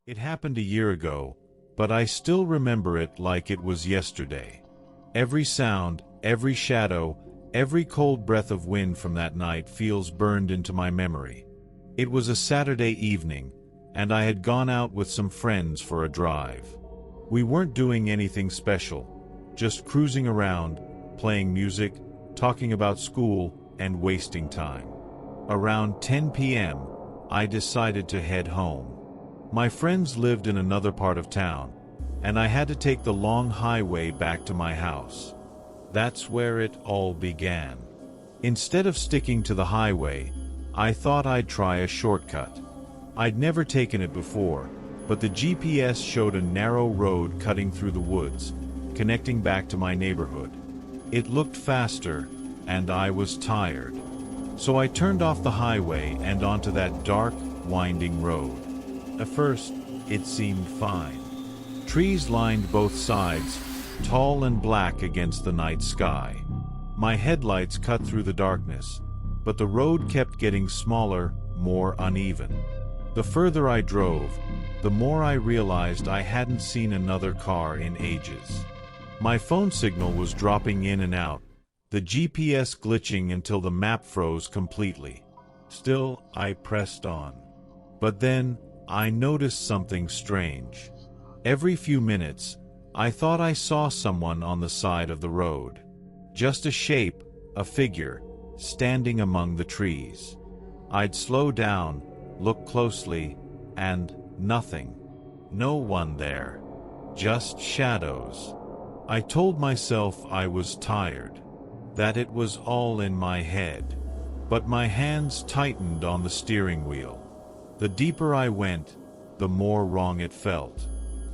It happened a year ago, but I still remember it like it was yesterday. Every sound, every shadow, every cold breath of wind from that night feels burned into my memory. It was a Saturday evening, and I had gone out with some friends for a drive. We weren't doing anything special, just cruising around, playing music, talking about school, and wasting time. Around 10 p.m., I decided to head home. My friends lived in another part of town, and I had to take the long highway back to my house. That's where it all began. Instead of sticking to the highway, I thought I'd try a shortcut. I'd never taken it before, but the GPS showed a narrow road cutting through the woods, connecting back to my neighborhood. It looked faster, and I was tired. So I turned off the highway and onto that dark, winding road. At first, it seemed fine. Trees lined both sides, tall and black against the night sky. My headlights cut through the darkness, but the road kept getting smaller, more uneven. The further I drove, the more I realized I hadn't seen another car in ages. My phone signal was dropping in and out, the GPS glitching until the map froze completely. Still, I pressed on. But then, I noticed something strange. Every few minutes, I thought I saw someone on the side of the road. Just a shape, a figure, standing among the trees. I'd slow down, look closely, and nothing. No one there. Just shadows. I told myself I was tired, that it was all in my head. But my hands tightened on the steering wheel. The deeper I went, the more wrong it felt.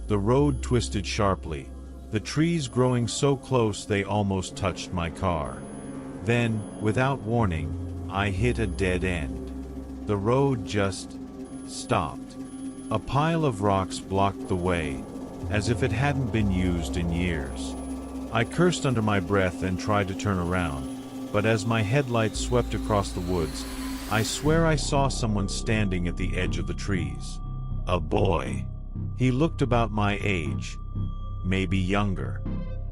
The road twisted sharply, the trees growing so close they almost touched my car. Then, without warning, I hit a dead end. The road just stopped. A pile of rocks blocked the way, as if it hadn't been used in years. I cursed under my breath and tried to turn around, but as my headlights swept across the woods, I swear I saw someone standing at the edge of the trees. A boy. He looked about my age, maybe younger.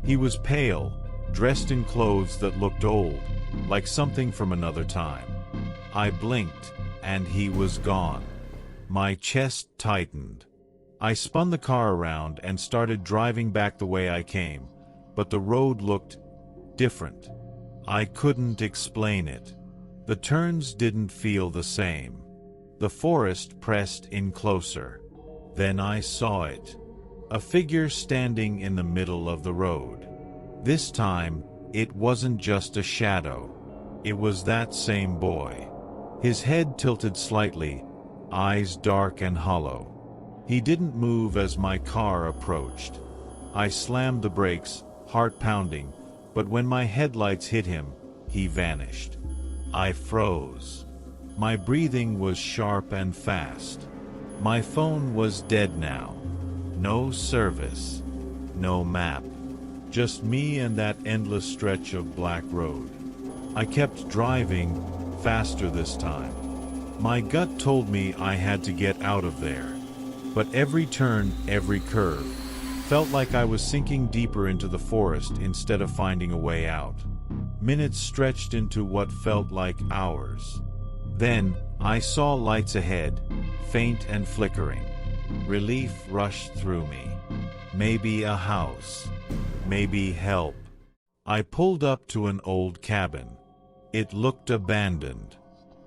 He was pale, dressed in clothes that looked old, like something from another time. I blinked, and he was gone. My chest tightened. I spun the car around and started driving back the way I came, but the road looked different. I couldn't explain it. The turns didn't feel the same. The forest pressed in closer. Then I saw it. A figure standing in the middle of the road. This time, it wasn't just a shadow. It was that same boy. His head tilted slightly, eyes dark and hollow. He didn't move as my car approached. I slammed the brakes, heart pounding, but when my headlights hit him, he vanished. I froze. My breathing was sharp and fast. My phone was dead now. No service. No map. Just me and that endless stretch of black road. I kept driving, faster this time. My gut told me I had to get out of there. But every turn, every curve, felt like I was sinking deeper into the forest instead of finding a way out. Minutes stretched into what felt like hours. Then, I saw lights ahead, faint and flickering. Relief rushed through me. Maybe a house. Maybe help. I pulled up to an old cabin. It looked abandoned.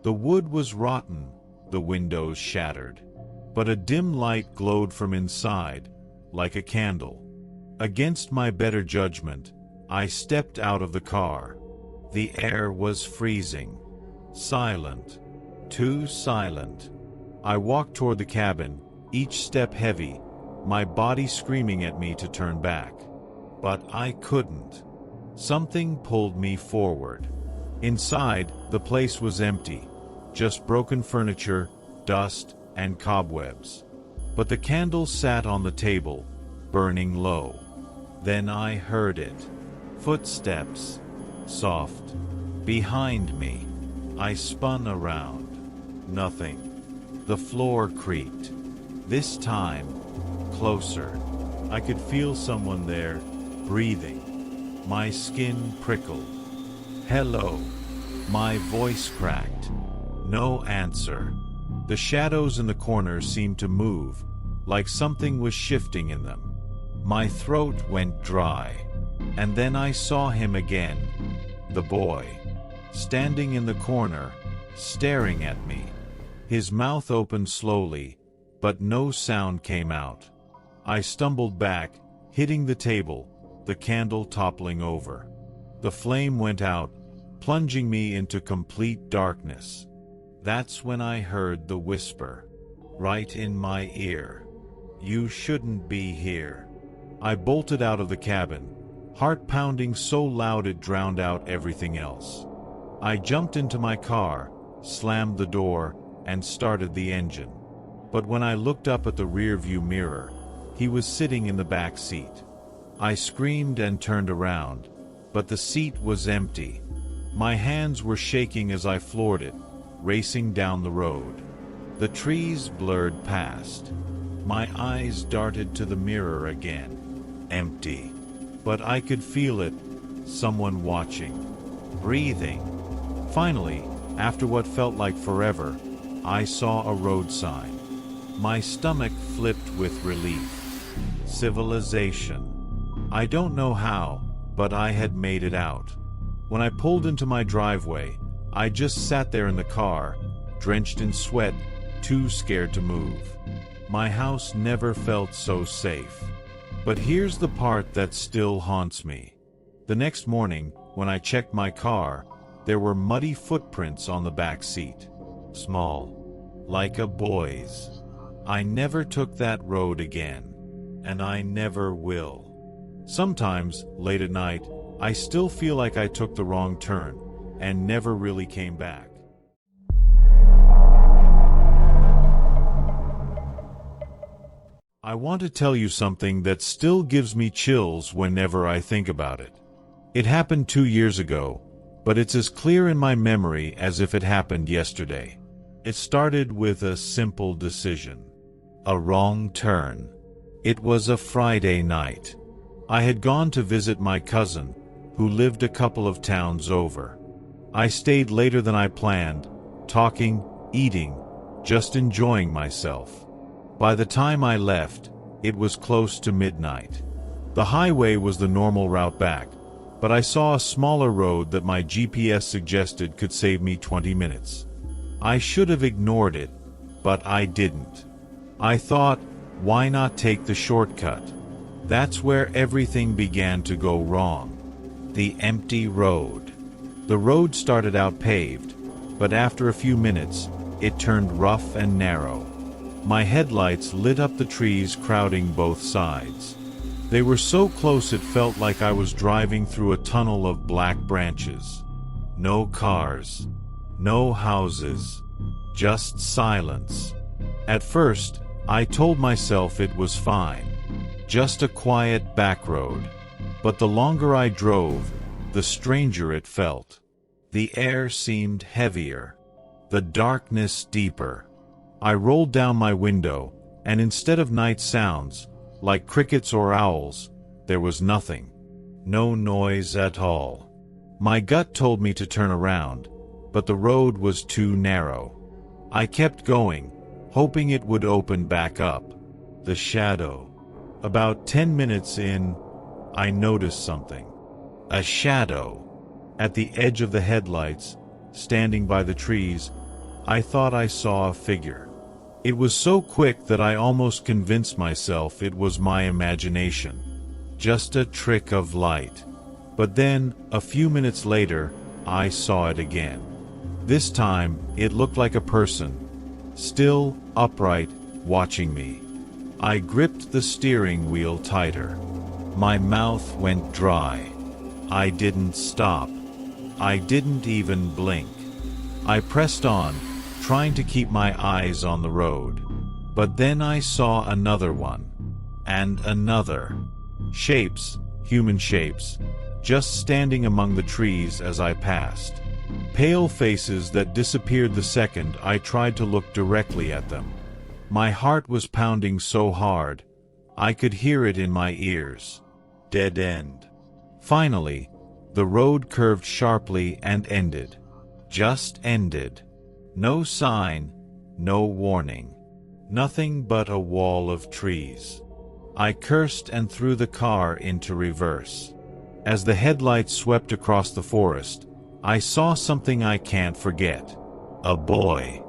The wood was rotten, the windows shattered. But a dim light glowed from inside, like a candle. Against my better judgment, I stepped out of the car. The air was freezing. Silent. Too silent. I walked toward the cabin, each step heavy, my body screaming at me to turn back. But I couldn't. Something pulled me forward. Inside, the place was empty. Just broken furniture, dust, and cobwebs. But the candle sat on the table, burning low. Then I heard it. Footsteps. Soft. Behind me. I spun around. Nothing. The floor creaked. This time, closer. I could feel someone there, breathing. My skin prickled. "Hello." My voice cracked. No answer. The shadows in the corners seemed to move, like something was shifting in them. My throat went dry. And then I saw him again, the boy, standing in the corner, staring at me. His mouth opened slowly, but no sound came out. I stumbled back, hitting the table, the candle toppling over. The flame went out, plunging me into complete darkness. That's when I heard the whisper, right in my ear. "You shouldn't be here." I bolted out of the cabin, heart pounding so loud it drowned out everything else. I jumped into my car, slammed the door, and started the engine. But when I looked up at the rearview mirror, he was sitting in the back seat. I screamed and turned around, but the seat was empty. My hands were shaking as I floored it, racing down the road. The trees blurred past. My eyes darted to the mirror again. Empty. But I could feel it. Someone watching. Breathing. Finally, after what felt like forever, I saw a road sign. My stomach flipped with relief. Civilization. I don't know how, but I had made it out. When I pulled into my driveway, I just sat there in the car, drenched in sweat, too scared to move. My house never felt so safe. But here's the part that still haunts me. The next morning, when I checked my car, there were muddy footprints on the back seat. Small. Like a boy's. I never took that road again. And I never will. Sometimes, late at night, I still feel like I took the wrong turn, and never really came back. I want to tell you something that still gives me chills whenever I think about it. It happened 2 years ago, but it's as clear in my memory as if it happened yesterday. It started with a simple decision. A wrong turn. It was a Friday night. I had gone to visit my cousin, who lived a couple of towns over. I stayed later than I planned, talking, eating, just enjoying myself. By the time I left, it was close to midnight. The highway was the normal route back, but I saw a smaller road that my GPS suggested could save me 20 minutes. I should have ignored it, but I didn't. I thought, why not take the shortcut? That's where everything began to go wrong. The empty road. The road started out paved, but after a few minutes, it turned rough and narrow. My headlights lit up the trees crowding both sides. They were so close it felt like I was driving through a tunnel of black branches. No cars. No houses. Just silence. At first, I told myself it was fine. Just a quiet back road. But the longer I drove, the stranger it felt. The air seemed heavier. The darkness deeper. I rolled down my window, and instead of night sounds, like crickets or owls, there was nothing. No noise at all. My gut told me to turn around, but the road was too narrow. I kept going, hoping it would open back up. The shadow. About 10 minutes in, I noticed something. A shadow. At the edge of the headlights, standing by the trees, I thought I saw a figure. It was so quick that I almost convinced myself it was my imagination. Just a trick of light. But then, a few minutes later, I saw it again. This time, it looked like a person. Still, upright, watching me. I gripped the steering wheel tighter. My mouth went dry. I didn't stop. I didn't even blink. I pressed on, trying to keep my eyes on the road. But then I saw another one. And another. Shapes, human shapes, just standing among the trees as I passed. Pale faces that disappeared the second I tried to look directly at them. My heart was pounding so hard, I could hear it in my ears. Dead end. Finally, the road curved sharply and ended. Just ended. No sign, no warning. Nothing but a wall of trees. I cursed and threw the car into reverse. As the headlights swept across the forest, I saw something I can't forget. A boy.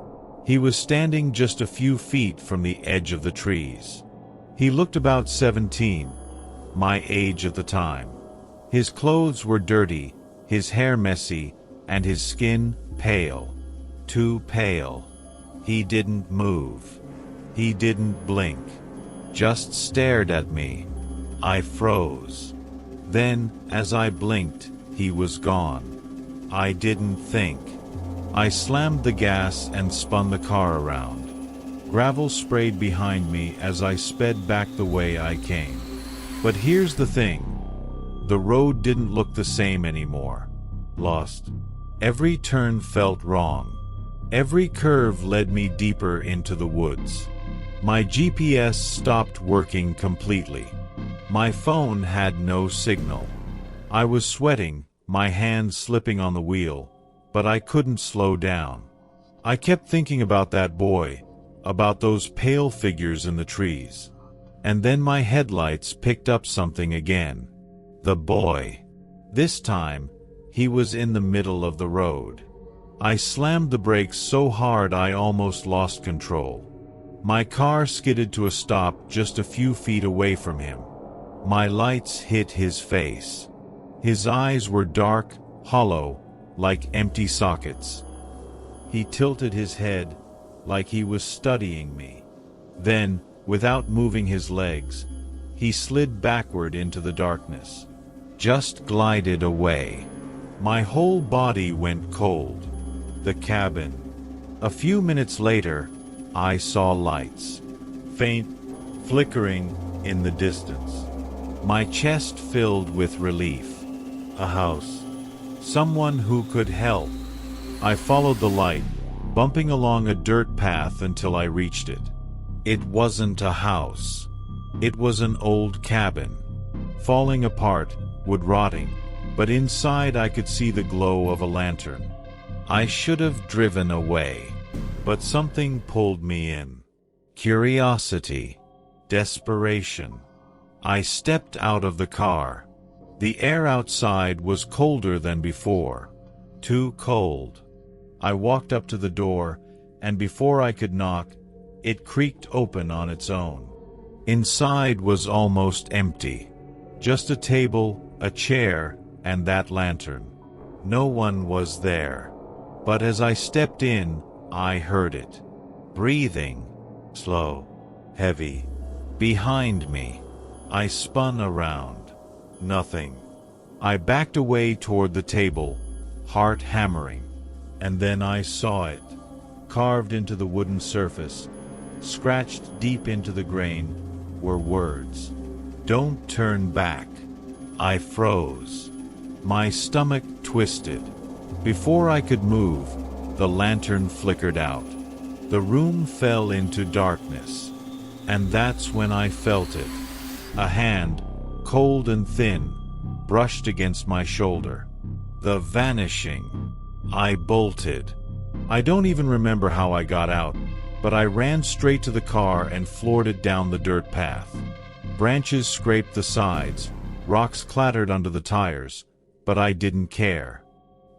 He was standing just a few feet from the edge of the trees. He looked about 17, my age at the time. His clothes were dirty, his hair messy, and his skin pale. Too pale. He didn't move. He didn't blink. Just stared at me. I froze. Then, as I blinked, he was gone. I didn't think. I slammed the gas and spun the car around. Gravel sprayed behind me as I sped back the way I came. But here's the thing. The road didn't look the same anymore. Lost. Every turn felt wrong. Every curve led me deeper into the woods. My GPS stopped working completely. My phone had no signal. I was sweating, my hands slipping on the wheel, but I couldn't slow down. I kept thinking about that boy, about those pale figures in the trees. And then my headlights picked up something again. The boy. This time, he was in the middle of the road. I slammed the brakes so hard I almost lost control. My car skidded to a stop just a few feet away from him. My lights hit his face. His eyes were dark, hollow, like empty sockets. He tilted his head, like he was studying me. Then, without moving his legs, he slid backward into the darkness. Just glided away. My whole body went cold. The cabin. A few minutes later, I saw lights. Faint, flickering in the distance. My chest filled with relief. A house. Someone who could help. I followed the light, bumping along a dirt path until I reached it. It wasn't a house. It was an old cabin. Falling apart, wood rotting, but inside I could see the glow of a lantern. I should have driven away, but something pulled me in. Curiosity. Desperation. I stepped out of the car. The air outside was colder than before. Too cold. I walked up to the door, and before I could knock, it creaked open on its own. Inside was almost empty. Just a table, a chair, and that lantern. No one was there. But as I stepped in, I heard it. Breathing. Slow. Heavy. Behind me. I spun around. Nothing. I backed away toward the table, heart hammering. And then I saw it. Carved into the wooden surface, scratched deep into the grain, were words. Don't turn back. I froze. My stomach twisted. Before I could move, the lantern flickered out. The room fell into darkness. And that's when I felt it. A hand, cold and thin, brushed against my shoulder. The vanishing. I bolted. I don't even remember how I got out, but I ran straight to the car and floored it down the dirt path. Branches scraped the sides, rocks clattered under the tires, but I didn't care.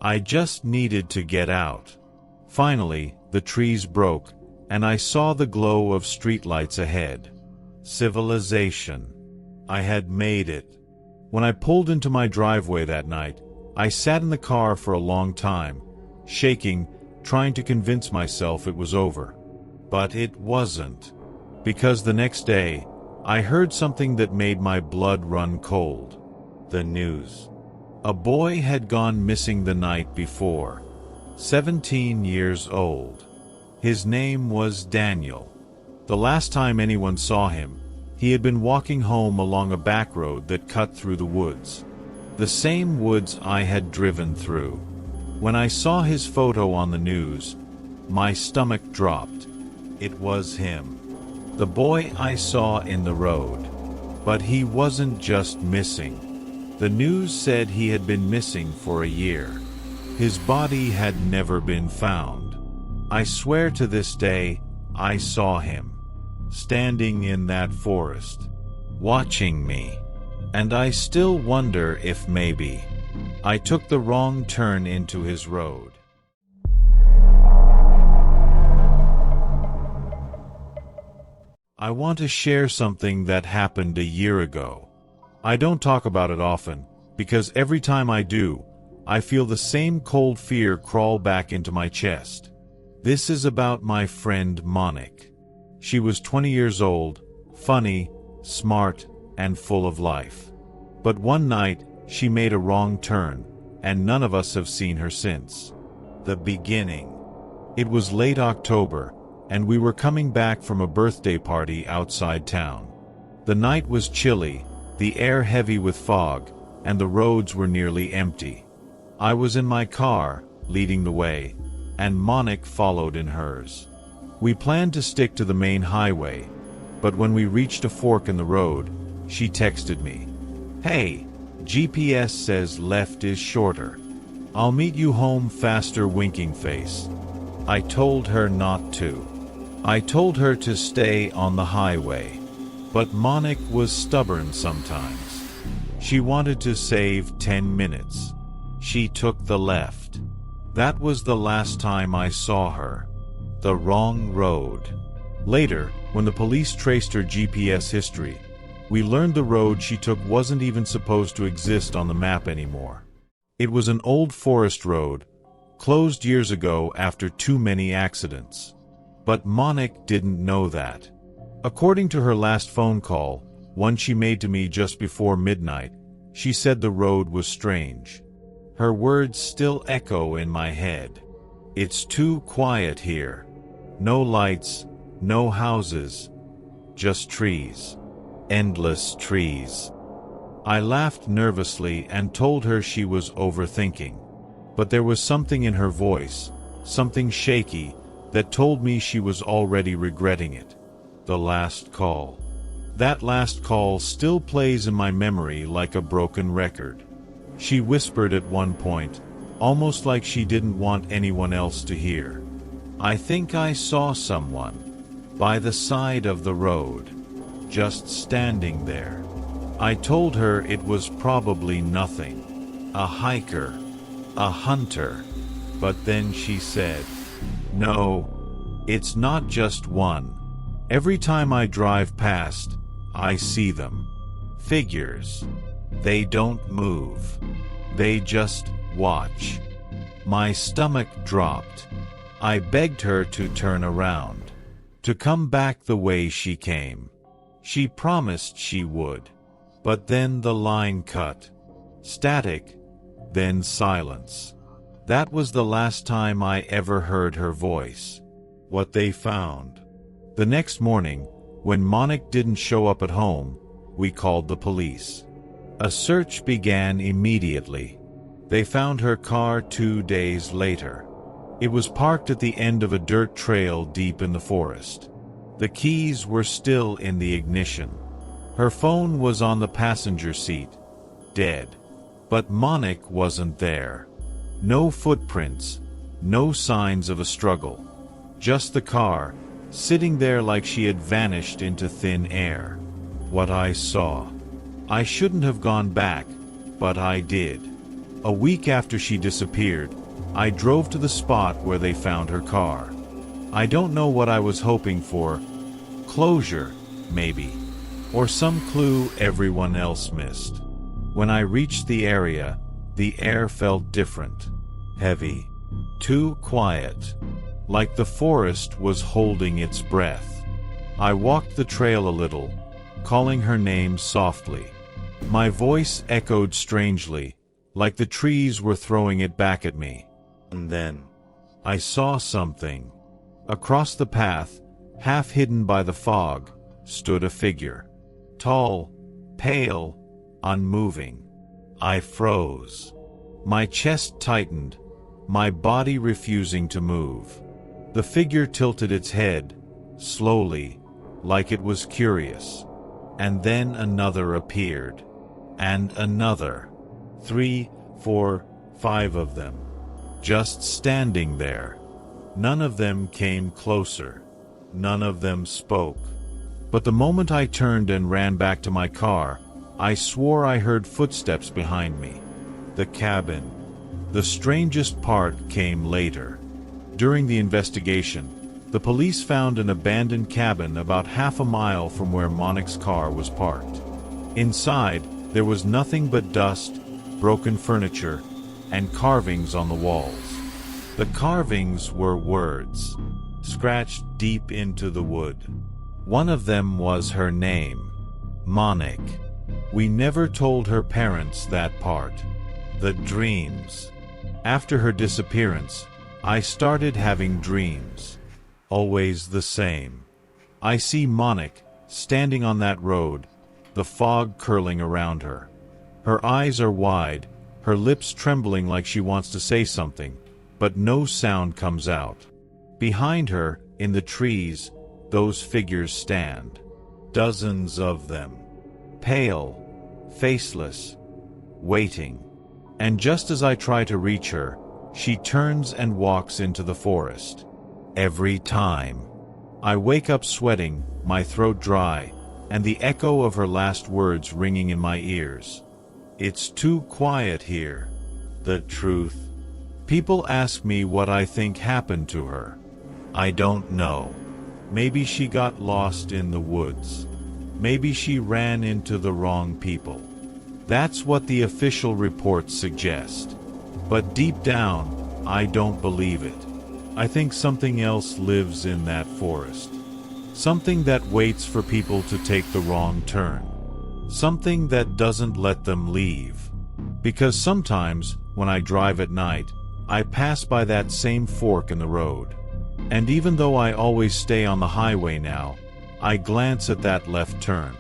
I just needed to get out. Finally, the trees broke, and I saw the glow of streetlights ahead. Civilization. I had made it. When I pulled into my driveway that night, I sat in the car for a long time, shaking, trying to convince myself it was over. But it wasn't. Because the next day, I heard something that made my blood run cold. The news. A boy had gone missing the night before. 17 years old. His name was Daniel. The last time anyone saw him, he had been walking home along a back road that cut through the woods. The same woods I had driven through. When I saw his photo on the news, my stomach dropped. It was him. The boy I saw in the road. But he wasn't just missing. The news said he had been missing for a year. His body had never been found. I swear to this day, I saw him, standing in that forest, watching me. And I still wonder if maybe I took the wrong turn into his road. I want to share something that happened a year ago. I don't talk about it often, because every time I do, I feel the same cold fear crawl back into my chest. This is about my friend Monik. She was 20 years old, funny, smart, and full of life. But one night, she made a wrong turn, and none of us have seen her since. The beginning. It was late October, and we were coming back from a birthday party outside town. The night was chilly, the air heavy with fog, and the roads were nearly empty. I was in my car, leading the way, and Monik followed in hers. We planned to stick to the main highway, but when we reached a fork in the road, she texted me, "Hey, GPS says left is shorter. I'll meet you home faster, winking face." I told her not to. I told her to stay on the highway. But Monik was stubborn sometimes. She wanted to save 10 minutes. She took the left. That was the last time I saw her. The wrong road. Later, when the police traced her GPS history, we learned the road she took wasn't even supposed to exist on the map anymore. It was an old forest road, closed years ago after too many accidents. But Monik didn't know that. According to her last phone call, one she made to me just before midnight, she said the road was strange. Her words still echo in my head. "It's too quiet here. No lights, no houses, just trees. Endless trees." I laughed nervously and told her she was overthinking. But there was something in her voice, something shaky, that told me she was already regretting it. The last call. That last call still plays in my memory like a broken record. She whispered at one point, almost like she didn't want anyone else to hear, "I think I saw someone by the side of the road, just standing there." I told her it was probably nothing. A hiker, a hunter. But then she said, "No, it's not just one. Every time I drive past, I see them. Figures. They don't move. They just watch." My stomach dropped. I begged her to turn around, to come back the way she came. She promised she would. But then the line cut. Static, then silence. That was the last time I ever heard her voice. What they found. The next morning, when Monik didn't show up at home, we called the police. A search began immediately. They found her car 2 days later. It was parked at the end of a dirt trail deep in the forest. The keys were still in the ignition. Her phone was on the passenger seat, dead. But Monik wasn't there. No footprints, no signs of a struggle. Just the car, sitting there like she had vanished into thin air. What I saw. I shouldn't have gone back, but I did. A week after she disappeared, I drove to the spot where they found her car. I don't know what I was hoping for. Closure, maybe. Or some clue everyone else missed. When I reached the area, the air felt different. Heavy. Too quiet. Like the forest was holding its breath. I walked the trail a little, calling her name softly. My voice echoed strangely, like the trees were throwing it back at me. And then, I saw something. Across the path, half hidden by the fog, stood a figure. Tall, pale, unmoving. I froze. My chest tightened, my body refusing to move. The figure tilted its head, slowly, like it was curious. And then another appeared. And another. 3, 4, 5 of them. Just standing there. None of them came closer. None of them spoke. But the moment I turned and ran back to my car, I swore I heard footsteps behind me. The cabin. The strangest part came later. During the investigation, the police found an abandoned cabin about half a mile from where Monique's car was parked. Inside, there was nothing but dust, broken furniture, and carvings on the walls. The carvings were words, scratched deep into the wood. One of them was her name, Monique. We never told her parents that part. The dreams. After her disappearance, I started having dreams. Always the same. I see Monique standing on that road, the fog curling around her. Her eyes are wide, her lips trembling like she wants to say something, but no sound comes out. Behind her, in the trees, those figures stand. Dozens of them. Pale, faceless, waiting. And just as I try to reach her, she turns and walks into the forest. Every time. I wake up sweating, my throat dry, and the echo of her last words ringing in my ears. It's too quiet here. The truth. People ask me what I think happened to her. I don't know. Maybe she got lost in the woods. Maybe she ran into the wrong people. That's what the official reports suggest. But deep down, I don't believe it. I think something else lives in that forest. Something that waits for people to take the wrong turn. Something that doesn't let them leave. Because sometimes, when I drive at night, I pass by that same fork in the road. And even though I always stay on the highway now, I glance at that left turn.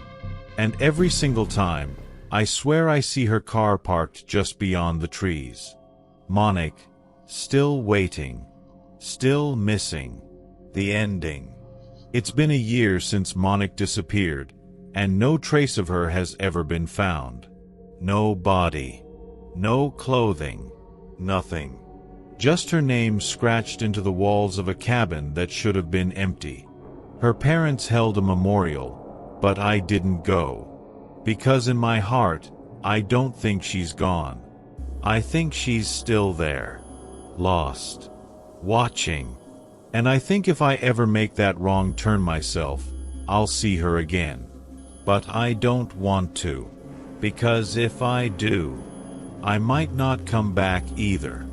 And every single time, I swear I see her car parked just beyond the trees. Monique, still waiting. Still missing. The ending. It's been a year since Monique disappeared, and no trace of her has ever been found. No body. No clothing. Nothing. Just her name scratched into the walls of a cabin that should have been empty. Her parents held a memorial, but I didn't go. Because in my heart, I don't think she's gone. I think she's still there. Lost. Watching. And I think if I ever make that wrong turn myself, I'll see her again. But I don't want to. Because if I do, I might not come back either.